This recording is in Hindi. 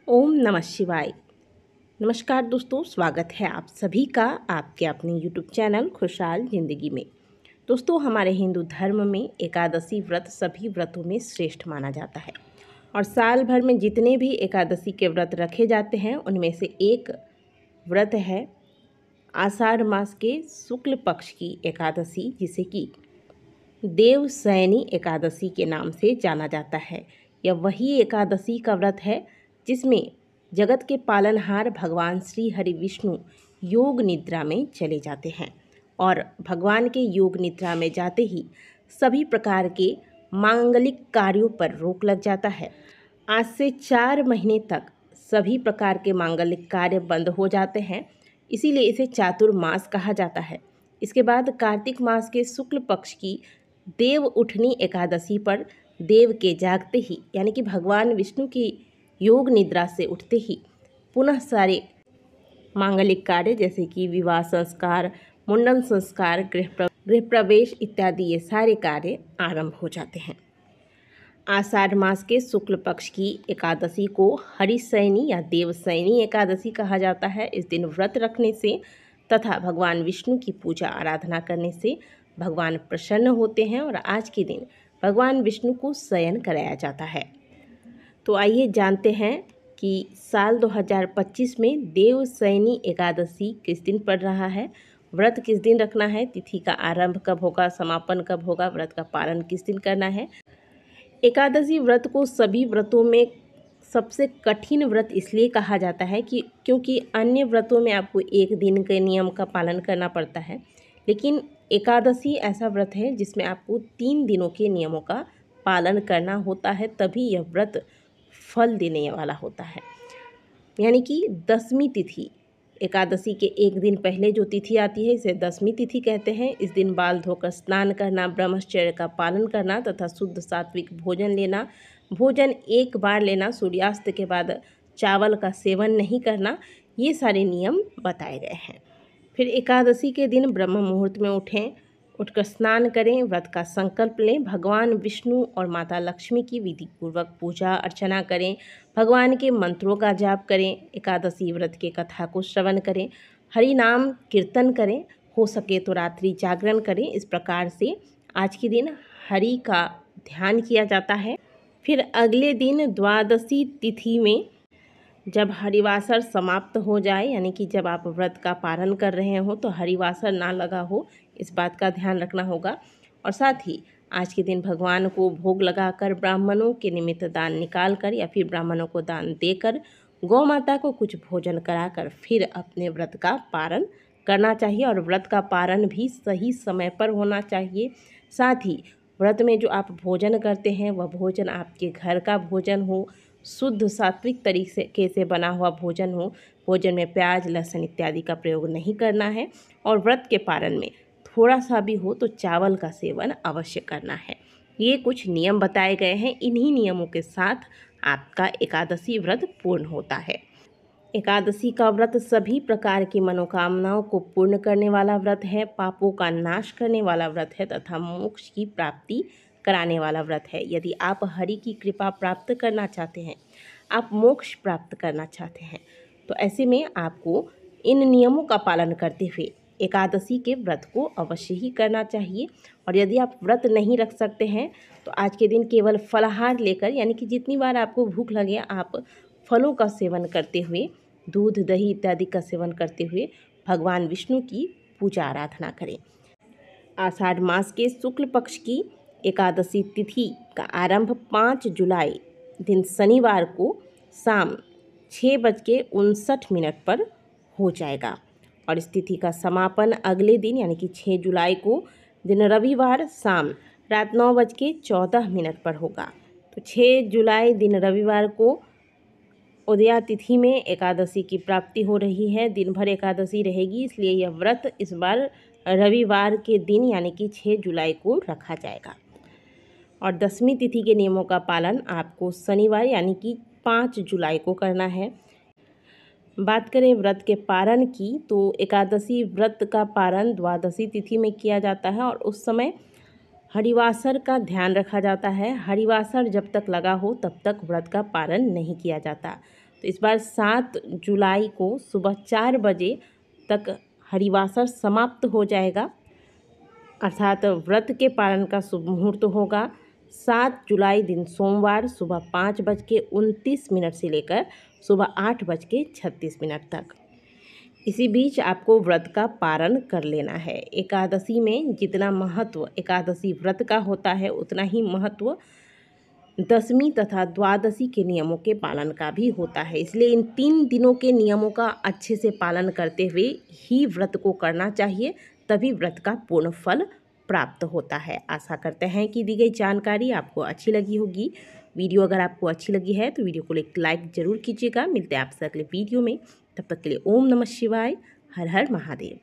ओम नमः शिवाय। नमस्कार दोस्तों, स्वागत है आप सभी का आपके अपने यूट्यूब चैनल खुशहाल ज़िंदगी में। दोस्तों, हमारे हिंदू धर्म में एकादशी व्रत सभी व्रतों में श्रेष्ठ माना जाता है और साल भर में जितने भी एकादशी के व्रत रखे जाते हैं उनमें से एक व्रत है आषाढ़ मास के शुक्ल पक्ष की एकादशी, जिसे कि देवशयनी एकादशी के नाम से जाना जाता है। यह वही एकादशी का व्रत है जिसमें जगत के पालनहार भगवान श्री हरि विष्णु योग निद्रा में चले जाते हैं और भगवान के योग निद्रा में जाते ही सभी प्रकार के मांगलिक कार्यों पर रोक लग जाता है। आज से 4 महीने तक सभी प्रकार के मांगलिक कार्य बंद हो जाते हैं, इसीलिए इसे चातुर्मास कहा जाता है। इसके बाद कार्तिक मास के शुक्ल पक्ष की देव उठनी एकादशी पर देव के जागते ही यानी कि भगवान विष्णु की योग निद्रा से उठते ही पुनः सारे मांगलिक कार्य जैसे कि विवाह संस्कार, मुंडन संस्कार, गृह प्रवेश इत्यादि ये सारे कार्य आरंभ हो जाते हैं। आषाढ़ मास के शुक्ल पक्ष की एकादशी को हरिशयनी या देवशयनी एकादशी कहा जाता है। इस दिन व्रत रखने से तथा भगवान विष्णु की पूजा आराधना करने से भगवान प्रसन्न होते हैं और आज के दिन भगवान विष्णु को शयन कराया जाता है। तो आइए जानते हैं कि साल 2025 में देवशयनी एकादशी किस दिन पड़ रहा है, व्रत किस दिन रखना है, तिथि का आरंभ कब होगा, समापन कब होगा, व्रत का पालन किस दिन करना है। एकादशी व्रत को सभी व्रतों में सबसे कठिन व्रत इसलिए कहा जाता है कि क्योंकि अन्य व्रतों में आपको एक दिन के नियम का पालन करना पड़ता है, लेकिन एकादशी ऐसा व्रत है जिसमें आपको 3 दिनों के नियमों का पालन करना होता है, तभी यह व्रत फल देने वाला होता है। यानी कि दशमी तिथि, एकादशी के एक दिन पहले जो तिथि आती है इसे दशमी तिथि कहते हैं। इस दिन बाल धोकर स्नान करना, ब्रह्मचर्य का पालन करना तथा शुद्ध सात्विक भोजन लेना, भोजन एक बार लेना, सूर्यास्त के बाद चावल का सेवन नहीं करना, ये सारे नियम बताए गए हैं। फिर एकादशी के दिन ब्रह्म मुहूर्त में उठकर स्नान करें, व्रत का संकल्प लें, भगवान विष्णु और माता लक्ष्मी की विधि पूर्वक पूजा अर्चना करें, भगवान के मंत्रों का जाप करें, एकादशी व्रत के कथा को श्रवण करें, हरि नाम कीर्तन करें, हो सके तो रात्रि जागरण करें। इस प्रकार से आज के दिन हरि का ध्यान किया जाता है। फिर अगले दिन द्वादशी तिथि में जब हरिवासर समाप्त हो जाए, यानी कि जब आप व्रत का पालन कर रहे हो तो हरिवासर ना लगा हो, इस बात का ध्यान रखना होगा। और साथ ही आज के दिन भगवान को भोग लगाकर ब्राह्मणों के निमित्त दान निकाल कर या फिर ब्राह्मणों को दान देकर गौ माता को कुछ भोजन कराकर फिर अपने व्रत का पालन करना चाहिए। और व्रत का पालन भी सही समय पर होना चाहिए। साथ ही व्रत में जो आप भोजन करते हैं वह भोजन आपके घर का भोजन हो, शुद्ध सात्विक तरीके से बना हुआ भोजन हो, भोजन में प्याज लहसुन इत्यादि का प्रयोग नहीं करना है और व्रत के पारण में थोड़ा सा भी हो तो चावल का सेवन अवश्य करना है। ये कुछ नियम बताए गए हैं, इन्हीं नियमों के साथ आपका एकादशी व्रत पूर्ण होता है। एकादशी का व्रत सभी प्रकार की मनोकामनाओं को पूर्ण करने वाला व्रत है, पापों का नाश करने वाला व्रत है तथा मोक्ष की प्राप्ति कराने वाला व्रत है। यदि आप हरि की कृपा प्राप्त करना चाहते हैं, आप मोक्ष प्राप्त करना चाहते हैं, तो ऐसे में आपको इन नियमों का पालन करते हुए एकादशी के व्रत को अवश्य ही करना चाहिए। और यदि आप व्रत नहीं रख सकते हैं तो आज के दिन केवल फलाहार लेकर, यानी कि जितनी बार आपको भूख लगे आप फलों का सेवन करते हुए, दूध दही इत्यादि का सेवन करते हुए भगवान विष्णु की पूजा आराधना करें। आषाढ़ मास के शुक्ल पक्ष की एकादशी तिथि का आरंभ 5 जुलाई दिन शनिवार को शाम 6:59 पर हो जाएगा और इस तिथि का समापन अगले दिन यानी कि 6 जुलाई को दिन रविवार शाम रात 9:14 पर होगा। तो 6 जुलाई दिन रविवार को उदया तिथि में एकादशी की प्राप्ति हो रही है। दिन भर एकादशी रहेगी, इसलिए यह व्रत इस बार रविवार के दिन यानी कि 6 जुलाई को रखा जाएगा। और दशमी तिथि के नियमों का पालन आपको शनिवार यानी कि 5 जुलाई को करना है। बात करें व्रत के पारण की, तो एकादशी व्रत का पारण द्वादशी तिथि में किया जाता है और उस समय हरिवासर का ध्यान रखा जाता है। हरिवासर जब तक लगा हो तब तक व्रत का पारण नहीं किया जाता। तो इस बार 7 जुलाई को सुबह 4 बजे तक हरिवासर समाप्त हो जाएगा, अर्थात व्रत के पारण का शुभ मुहूर्त होगा 7 जुलाई दिन सोमवार सुबह 5:29 से लेकर सुबह 8:36 तक। इसी बीच आपको व्रत का पारण कर लेना है। एकादशी में जितना महत्व एकादशी व्रत का होता है उतना ही महत्व दशमी तथा द्वादशी के नियमों के पालन का भी होता है। इसलिए इन 3 दिनों के नियमों का अच्छे से पालन करते हुए ही व्रत को करना चाहिए, तभी व्रत का पूर्ण फल प्राप्त होता है। आशा करते हैं कि दी गई जानकारी आपको अच्छी लगी होगी। वीडियो अगर आपको अच्छी लगी है तो वीडियो को एक लाइक ज़रूर कीजिएगा। मिलते हैं आपसे अगले वीडियो में, तब तक के लिए ओम नमः शिवाय, हर हर महादेव।